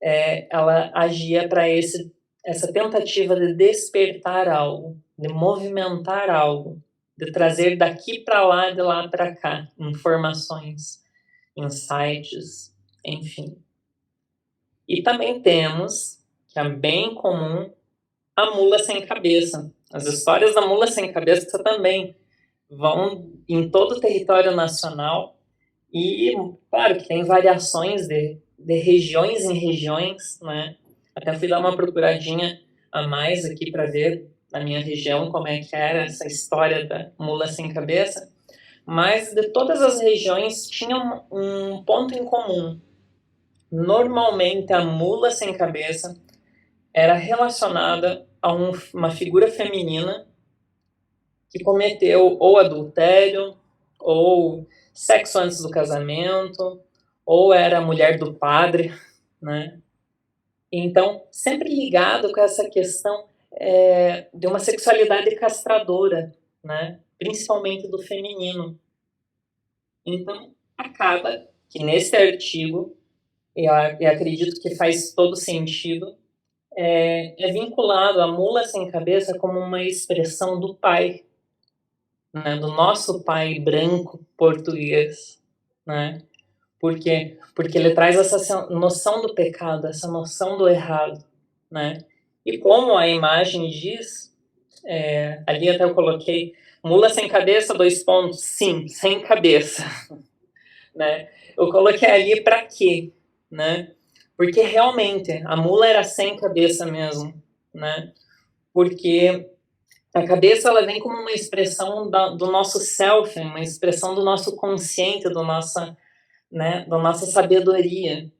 ela agia para essa tentativa de despertar algo, de movimentar algo, de trazer daqui para lá, de lá para cá, informações, insights, enfim. E também temos, que é bem comum, a mula sem cabeça. As histórias da mula sem cabeça também vão em todo o território nacional e, claro, que tem variações de regiões em regiões, né? Até fui dar uma procuradinha a mais aqui para ver na minha região como é que era essa história da mula sem cabeça, mas de todas as regiões tinha um ponto em comum. Normalmente a mula sem cabeça era relacionada a uma figura feminina que cometeu ou adultério, ou sexo antes do casamento, ou era a mulher do padre, né? Então, sempre ligado com essa questão de uma sexualidade castradora, né? Principalmente do feminino. Então, acaba que nesse artigo, eu acredito que faz todo sentido, é vinculado a mula sem cabeça como uma expressão do pai, né, do nosso pai branco português, né? Por quê? Porque ele traz essa noção do pecado, essa noção do errado, né? E como a imagem diz, ali até eu coloquei, mula sem cabeça, 2 pontos, sim, sem cabeça, né? Eu coloquei ali para quê, né? Porque realmente a mula era sem cabeça mesmo, né? Porque a cabeça ela vem como uma expressão do nosso self, uma expressão do nosso consciente, da nossa sabedoria.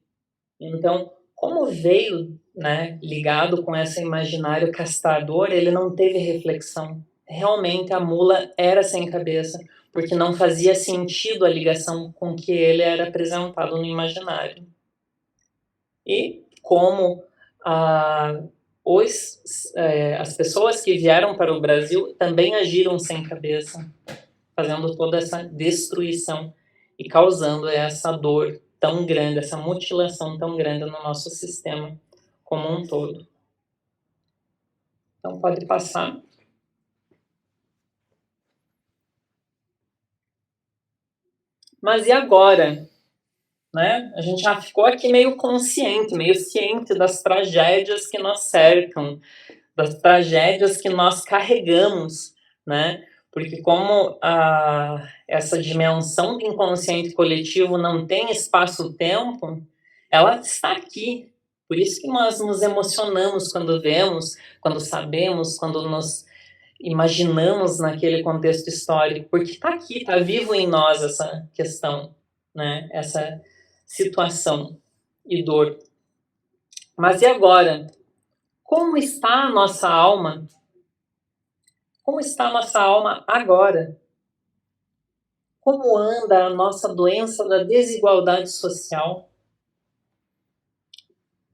Então, como veio, né, ligado com esse imaginário castrador, ele não teve reflexão. Realmente a mula era sem cabeça, porque não fazia sentido a ligação com que ele era apresentado no imaginário. E como as pessoas que vieram para o Brasil também agiram sem cabeça, fazendo toda essa destruição e causando essa dor tão grande, essa mutilação tão grande no nosso sistema como um todo. Então, pode passar. Mas e agora? Né? A gente já ficou aqui meio consciente, meio ciente das tragédias que nos cercam, das tragédias que nós carregamos, né? Porque como essa dimensão do inconsciente coletivo não tem espaço-tempo, ela está aqui. Por isso que nós nos emocionamos quando vemos, quando sabemos, quando nos imaginamos naquele contexto histórico, porque está aqui, está vivo em nós essa questão, né? Essa situação e dor. Mas e agora? Como está a nossa alma? Como está a nossa alma agora? Como anda a nossa doença da desigualdade social?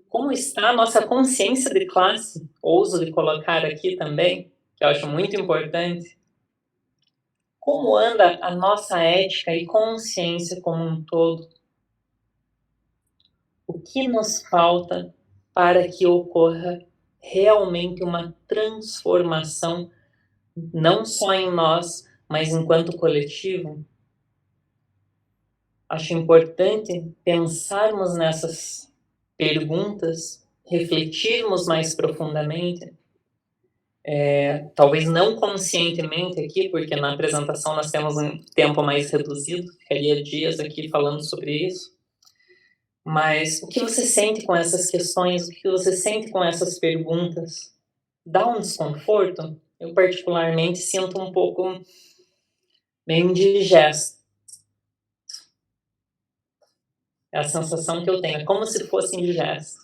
Como está a nossa consciência de classe? Ouso de colocar aqui também, que eu acho muito importante. Como anda a nossa ética e consciência como um todo? O que nos falta para que ocorra realmente uma transformação não só em nós, mas enquanto coletivo. Acho importante pensarmos nessas perguntas, refletirmos mais profundamente, talvez não conscientemente aqui, porque na apresentação nós temos um tempo mais reduzido, ficaria dias aqui falando sobre isso, mas o que você sente com essas questões, o que você sente com essas perguntas? Dá um desconforto? Eu particularmente sinto um pouco meio indigesto. É a sensação que eu tenho, é como se fosse indigesto.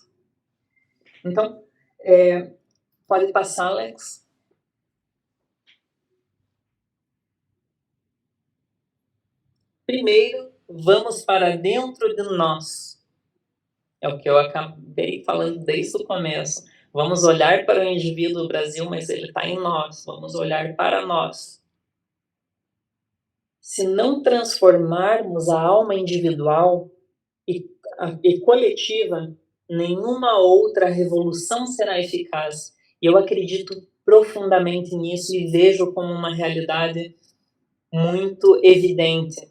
Então, pode passar, Alex. Primeiro, vamos para dentro de nós. É o que eu acabei falando desde o começo. Vamos olhar para o indivíduo do Brasil, mas ele está em nós. Vamos olhar para nós. Se não transformarmos a alma individual e coletiva, nenhuma outra revolução será eficaz. E eu acredito profundamente nisso e vejo como uma realidade muito evidente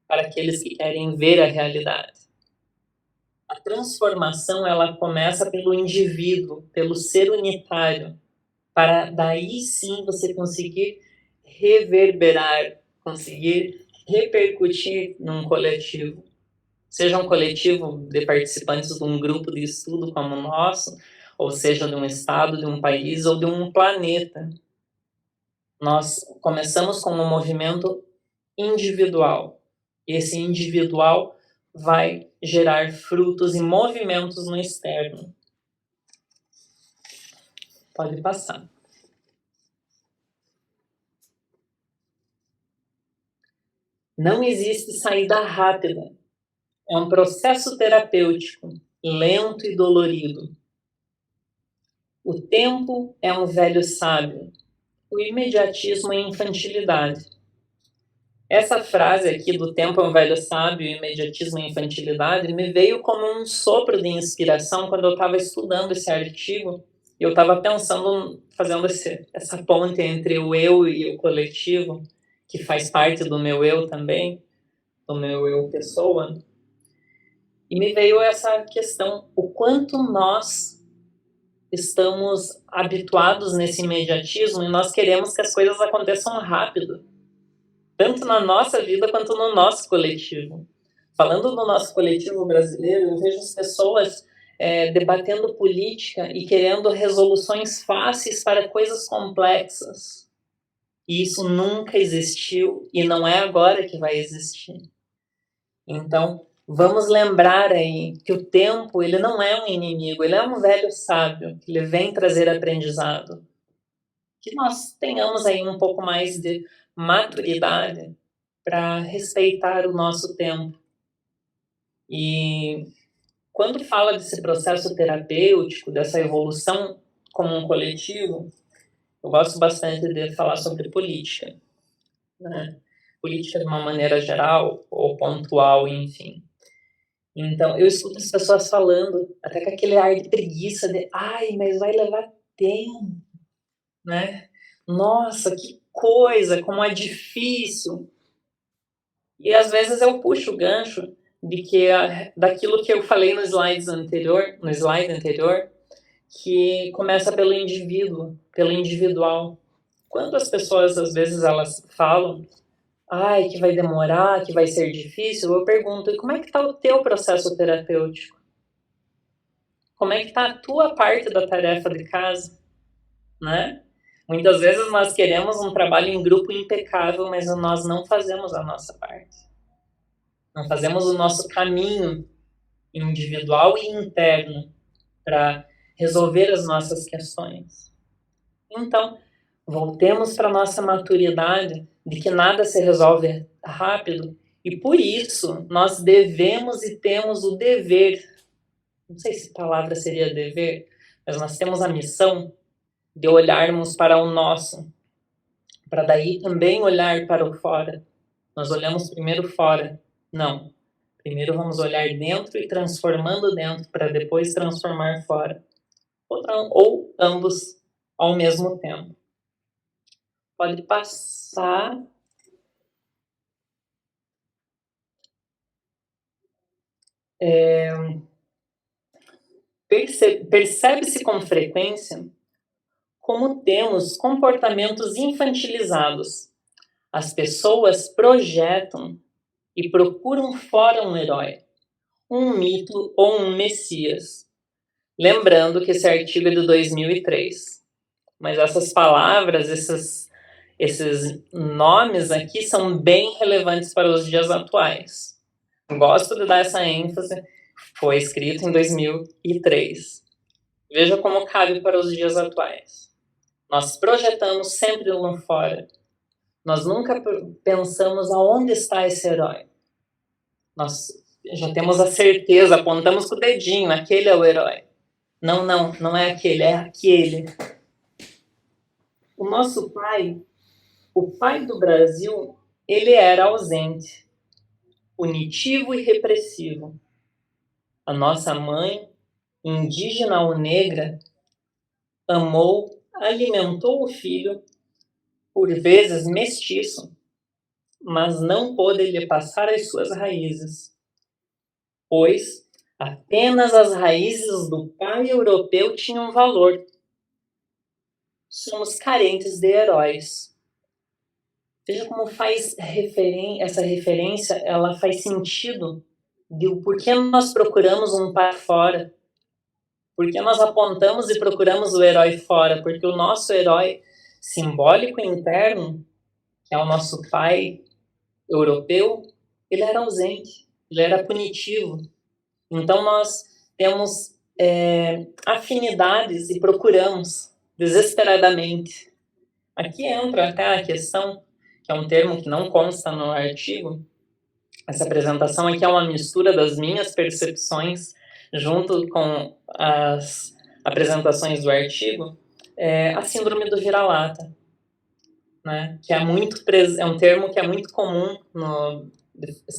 para aqueles que querem ver a realidade. A transformação, ela começa pelo indivíduo, pelo ser unitário, para daí sim você conseguir reverberar, conseguir repercutir num coletivo. Seja um coletivo de participantes de um grupo de estudo como o nosso, ou seja de um estado, de um país ou de um planeta. Nós começamos com um movimento individual. Esse individual vai gerar frutos e movimentos no externo. Pode passar. Não existe saída rápida. É um processo terapêutico, lento e dolorido. O tempo é um velho sábio. O imediatismo é infantilidade. Essa frase aqui do tempo é um velho sábio, imediatismo e infantilidade, me veio como um sopro de inspiração quando eu estava estudando esse artigo e eu estava pensando, fazendo essa ponte entre o eu e o coletivo, que faz parte do meu eu também, do meu eu pessoa. E me veio essa questão, o quanto nós estamos habituados nesse imediatismo e nós queremos que as coisas aconteçam rápido, tanto na nossa vida quanto no nosso coletivo. Falando do nosso coletivo brasileiro, eu vejo as pessoas debatendo política e querendo resoluções fáceis para coisas complexas. E isso nunca existiu e não é agora que vai existir. Então, vamos lembrar aí que o tempo, ele não é um inimigo, ele é um velho sábio, que ele vem trazer aprendizado. Que nós tenhamos aí um pouco mais de maturidade para respeitar o nosso tempo. E quando fala desse processo terapêutico, dessa evolução como um coletivo, eu gosto bastante de falar sobre política, né? Política de uma maneira geral ou pontual, enfim. Então, eu escuto as pessoas falando, até com aquele ar de preguiça, de ai, mas vai levar tempo, né? Nossa, que coisa, como é difícil. E às vezes eu puxo o gancho de que daquilo que eu falei no slide anterior, que começa pelo indivíduo, pelo individual. Quando as pessoas às vezes elas falam, ai, que vai demorar, que vai ser difícil, eu pergunto, e como é que está o teu processo terapêutico? Como é que está a tua parte da tarefa de casa, né? Muitas vezes nós queremos um trabalho em grupo impecável, mas nós não fazemos a nossa parte. Não fazemos o nosso caminho individual e interno para resolver as nossas questões. Então, voltemos para a nossa maturidade de que nada se resolve rápido e por isso nós devemos e temos o dever, não sei se a palavra seria dever, mas nós temos a missão de olharmos para o nosso, para daí também olhar para o fora. Nós olhamos primeiro fora. Não. Primeiro vamos olhar dentro e transformando dentro para depois transformar fora. Ou ambos ao mesmo tempo. Pode passar. Percebe-se com frequência como temos comportamentos infantilizados. As pessoas projetam e procuram fora um herói, um mito ou um messias. Lembrando que esse artigo é de 2003. Mas essas palavras, esses nomes aqui são bem relevantes para os dias atuais. Gosto de dar essa ênfase. Foi escrito em 2003. Veja como cabe para os dias atuais. Nós projetamos sempre lá fora. Nós nunca pensamos aonde está esse herói. Nós já temos a certeza, apontamos com o dedinho, aquele é o herói. Não é aquele, é aquele. O nosso pai, o pai do Brasil, ele era ausente, punitivo e repressivo. A nossa mãe, indígena ou negra, amou, alimentou o filho, por vezes mestiço, mas não pôde lhe passar as suas raízes, pois apenas as raízes do pai europeu tinham valor. Somos carentes de heróis. Veja como faz essa referência, ela faz sentido de por que nós procuramos um pai fora. Por que nós apontamos e procuramos o herói fora? Porque o nosso herói simbólico interno, que é o nosso pai europeu, ele era ausente, ele era punitivo. Então nós temos afinidades e procuramos desesperadamente. Aqui entra até a questão, que é um termo que não consta no artigo. Essa apresentação aqui é uma mistura das minhas percepções junto com as apresentações do artigo, a síndrome do vira-lata, né? Que é um termo que é muito comum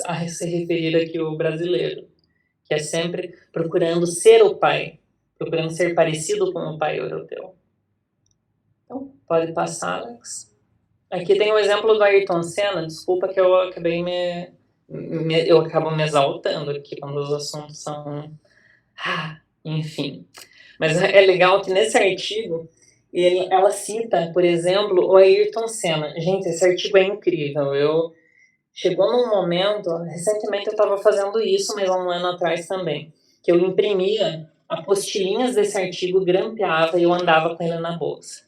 a se referir aqui o brasileiro, que é sempre procurando ser o pai, procurando ser parecido com o pai europeu. Então, pode passar, Alex. Aqui tem o exemplo do Ayrton Senna. Desculpa que eu acabei eu acabo me exaltando aqui quando os assuntos são... enfim. Mas é legal que nesse artigo ela cita, por exemplo, o Ayrton Senna. Gente, esse artigo é incrível. Chegou num momento, recentemente eu estava fazendo isso, mas há um ano atrás também, que eu imprimia apostilinhas desse artigo, grampeava e eu andava com ele na bolsa.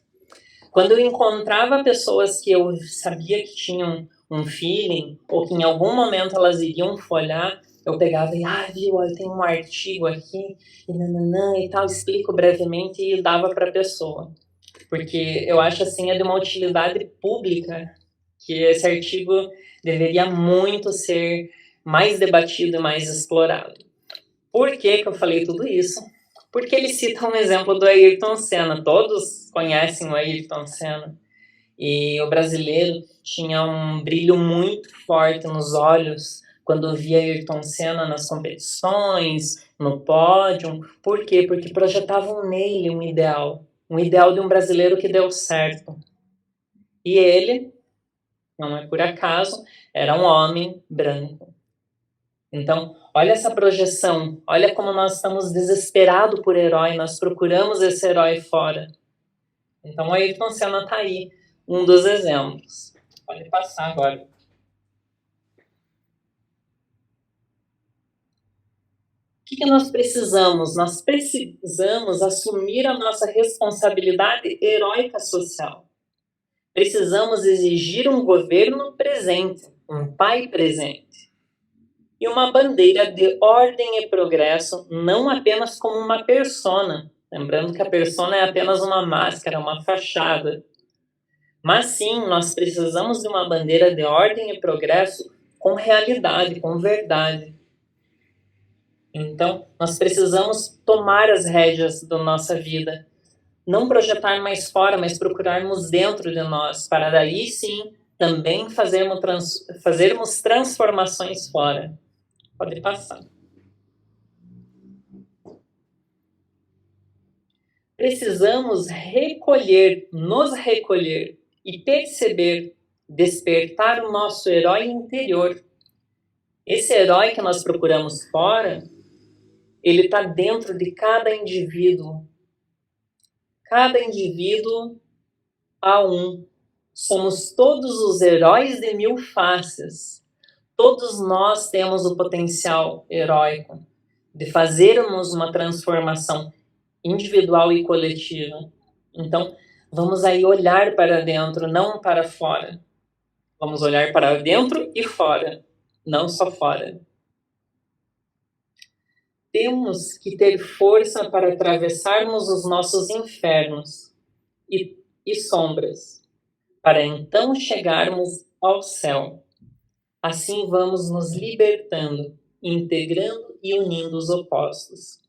Quando eu encontrava pessoas que eu sabia que tinham um feeling, ou que em algum momento elas iriam folhar, eu pegava e, viu, tem um artigo aqui, e tal, explico brevemente e dava para a pessoa. Porque eu acho assim, é de uma utilidade pública que esse artigo deveria muito ser mais debatido e mais explorado. Por que eu falei tudo isso? Porque ele cita um exemplo do Ayrton Senna. Todos conhecem o Ayrton Senna. E o brasileiro tinha um brilho muito forte nos olhos quando via Ayrton Senna nas competições, no pódio. Por quê? Porque projetavam nele um ideal de um brasileiro que deu certo. E ele, não é por acaso, era um homem branco. Então, olha essa projeção, olha como nós estamos desesperados por herói, nós procuramos esse herói fora. Então, o Ayrton Senna está aí, um dos exemplos. Pode passar agora. O que nós precisamos? Nós precisamos assumir a nossa responsabilidade heróica social. Precisamos exigir um governo presente, um pai presente. E uma bandeira de ordem e progresso, não apenas como uma persona. Lembrando que a persona é apenas uma máscara, uma fachada. Mas sim, nós precisamos de uma bandeira de ordem e progresso com realidade, com verdade. Então, nós precisamos tomar as rédeas da nossa vida. Não projetar mais fora, mas procurarmos dentro de nós, para daí sim também fazermos transformações fora. Pode passar. Precisamos nos recolher e perceber, despertar o nosso herói interior. Esse herói que nós procuramos fora, ele está dentro de cada indivíduo. Cada indivíduo há um. Somos todos os heróis de mil faces. Todos nós temos o potencial heróico de fazermos uma transformação individual e coletiva. Então, vamos aí olhar para dentro, não para fora. Vamos olhar para dentro e fora, não só fora. Temos que ter força para atravessarmos os nossos infernos e sombras, para então chegarmos ao céu. Assim vamos nos libertando, integrando e unindo os opostos.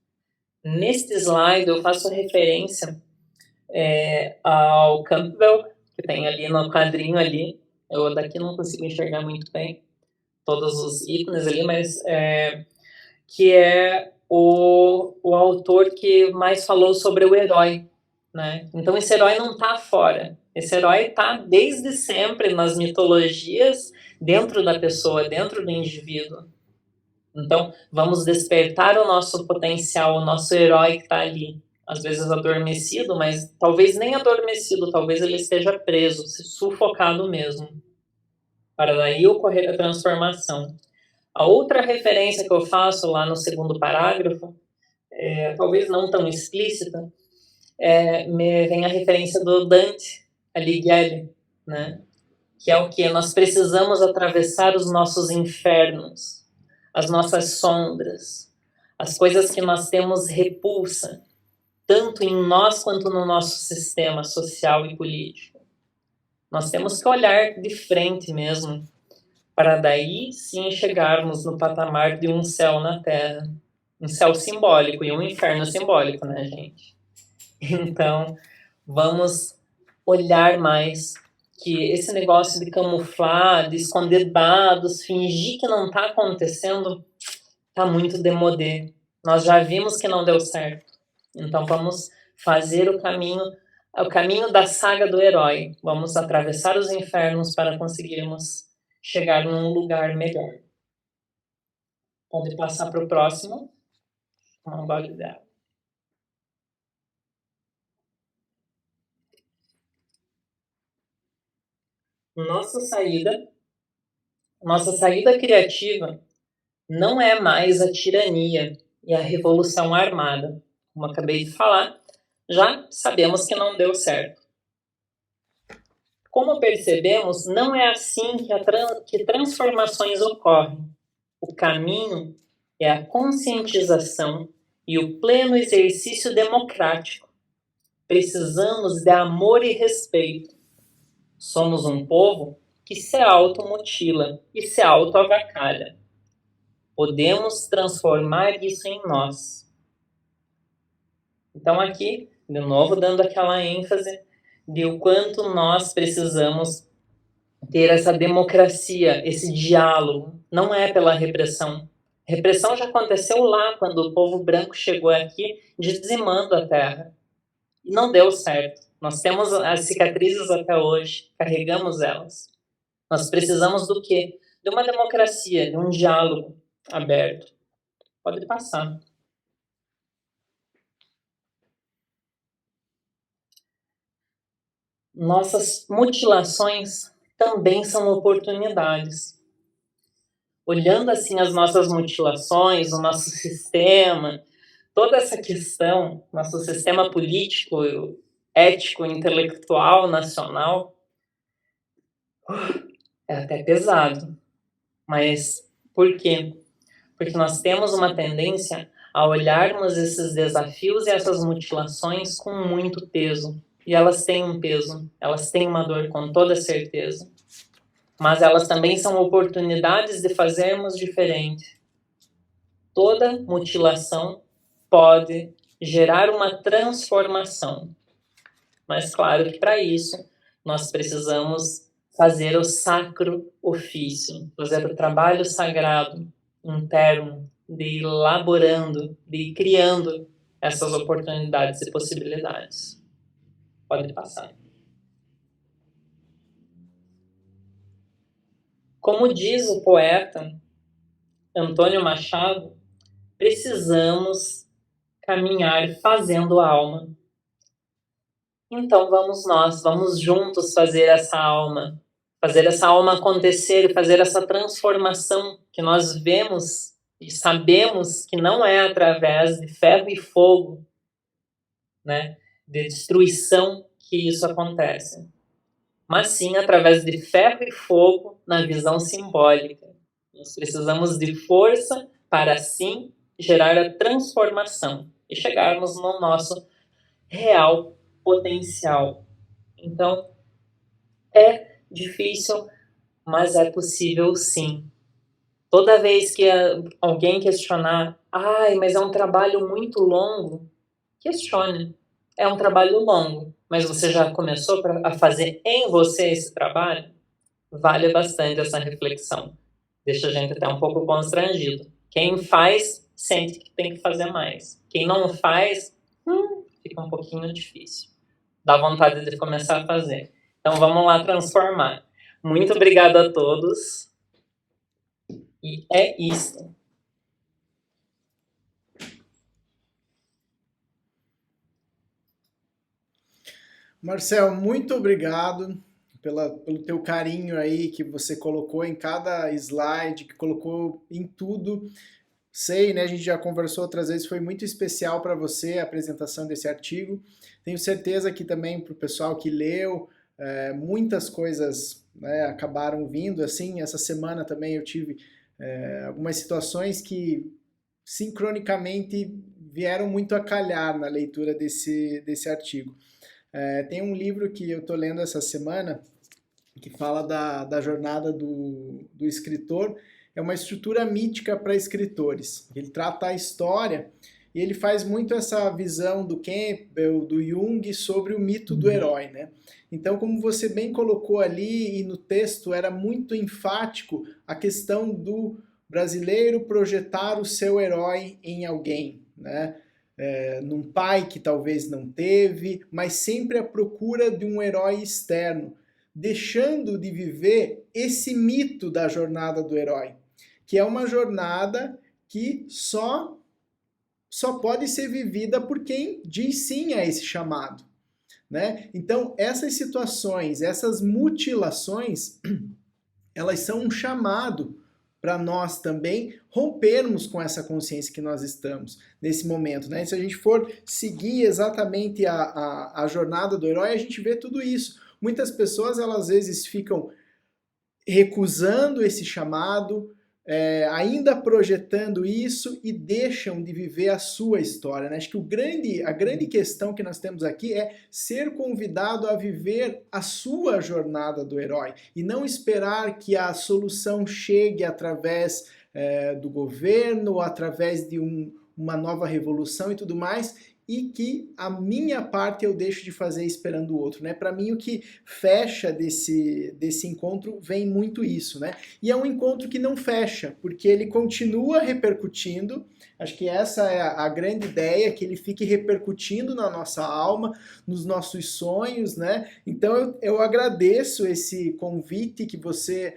Neste slide eu faço referência ao Campbell, que tem ali no quadrinho ali. Eu daqui não consigo enxergar muito bem todos os ícones ali, mas que é o autor que mais falou sobre o herói, né? Então esse herói não está fora. Esse herói está desde sempre nas mitologias, dentro da pessoa, dentro do indivíduo. Então vamos despertar o nosso potencial, o nosso herói que está ali. Às vezes adormecido, mas talvez nem adormecido, talvez ele esteja preso, sufocado mesmo, para daí ocorrer a transformação. A outra referência que eu faço lá no segundo parágrafo, talvez não tão explícita, me vem a referência do Dante Alighieri, né? Que é o que? Nós precisamos atravessar os nossos infernos, as nossas sombras, as coisas que nós temos repulsa, tanto em nós quanto no nosso sistema social e político. Nós temos que olhar de frente mesmo, para daí sim chegarmos no patamar de um céu na Terra. Um céu simbólico e um inferno simbólico, né, gente? Então, vamos olhar mais que esse negócio de camuflar, de esconder dados, fingir que não está acontecendo, está muito demodé. Nós já vimos que não deu certo. Então, vamos fazer o caminho da saga do herói. Vamos atravessar os infernos para conseguirmos chegar num lugar melhor. Pode passar para o próximo. Uma boa ideia. Nossa saída criativa não é mais a tirania e a revolução armada. Como acabei de falar, já sabemos que não deu certo. Como percebemos, não é assim que transformações ocorrem. O caminho é a conscientização e o pleno exercício democrático. Precisamos de amor e respeito. Somos um povo que se automutila e se autoavacalha. Podemos transformar isso em nós. Então aqui, de novo, dando aquela ênfase de o quanto nós precisamos ter essa democracia, esse diálogo. Não é pela repressão. Repressão já aconteceu lá, quando o povo branco chegou aqui, dizimando a terra. E não deu certo. Nós temos as cicatrizes até hoje, carregamos elas. Nós precisamos do quê? De uma democracia, de um diálogo aberto. Pode passar. Nossas mutilações também são oportunidades. Olhando assim as nossas mutilações, o nosso sistema, toda essa questão, nosso sistema político, ético, intelectual, nacional, é até pesado. Mas por quê? Porque nós temos uma tendência a olharmos esses desafios e essas mutilações com muito peso. E elas têm um peso, elas têm uma dor com toda certeza. Mas elas também são oportunidades de fazermos diferente. Toda mutilação pode gerar uma transformação. Mas claro que para isso nós precisamos fazer o sacro ofício, fazer o trabalho sagrado interno, de ir elaborando, de ir criando essas oportunidades e possibilidades. Pode passar. Como diz o poeta Antônio Machado, precisamos caminhar fazendo a alma. Então vamos juntos fazer essa alma acontecer, fazer essa transformação que nós vemos e sabemos que não é através de ferro e fogo, né, de destruição que isso acontece, mas sim através de ferro e fogo na visão simbólica. Nós precisamos de força para, assim, gerar a transformação e chegarmos no nosso real potencial. Então, é difícil, mas é possível sim. Toda vez que alguém questionar, mas é um trabalho muito longo, questione. É um trabalho longo, mas você já começou a fazer em você esse trabalho? Vale bastante essa reflexão. Deixa a gente até um pouco constrangido. Quem faz, sente que tem que fazer mais. Quem não faz, fica um pouquinho difícil. Dá vontade de começar a fazer. Então vamos lá transformar. Muito obrigado a todos. E é isso. Marcel, muito obrigado pelo teu carinho aí que você colocou em cada slide, que colocou em tudo. Sei, né, a gente já conversou outras vezes, foi muito especial para você a apresentação desse artigo. Tenho certeza que também para o pessoal que leu, muitas coisas, né, acabaram vindo. Assim, essa semana também eu tive algumas situações que sincronicamente vieram muito a calhar na leitura desse artigo. Tem um livro que eu estou lendo essa semana que fala da jornada do escritor. É uma estrutura mítica para escritores. Ele trata a história e ele faz muito essa visão do Campbell, do Jung, sobre o mito do herói, né? Então, como você bem colocou ali e no texto, era muito enfático a questão do brasileiro projetar o seu herói em alguém, né? Num pai que talvez não teve, mas sempre à procura de um herói externo, deixando de viver esse mito da jornada do herói, que é uma jornada que só pode ser vivida por quem diz sim a esse chamado, né? Então, essas situações, essas mutilações, elas são um chamado para nós também rompermos com essa consciência que nós estamos nesse momento, né? Se a gente for seguir exatamente a jornada do herói, a gente vê tudo isso. Muitas pessoas, elas às vezes ficam recusando esse chamado, ainda projetando isso e deixam de viver a sua história, né? Acho que a grande questão que nós temos aqui é ser convidado a viver a sua jornada do herói e não esperar que a solução chegue através do governo, através de uma nova revolução e tudo mais, e que a minha parte eu deixo de fazer esperando o outro, né? Para mim o que fecha desse encontro vem muito isso, né? E é um encontro que não fecha, porque ele continua repercutindo. Acho que essa é a grande ideia, que ele fique repercutindo na nossa alma, nos nossos sonhos, né? Então eu agradeço esse convite que você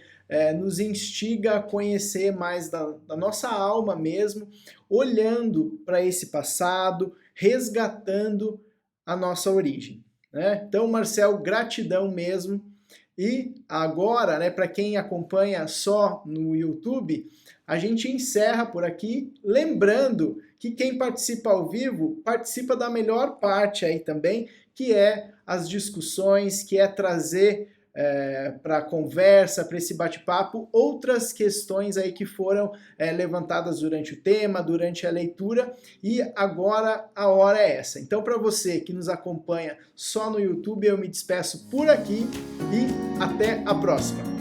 nos instiga a conhecer mais da nossa alma mesmo, olhando para esse passado, resgatando a nossa origem, né? Então, Marcel, gratidão mesmo. E agora, né, para quem acompanha só no YouTube, a gente encerra por aqui, lembrando que quem participa ao vivo participa da melhor parte aí também, que é as discussões, que é trazer para a conversa, para esse bate-papo, outras questões aí que foram levantadas durante o tema, durante a leitura, e agora a hora é essa. Então, para você que nos acompanha só no YouTube, eu me despeço por aqui e até a próxima.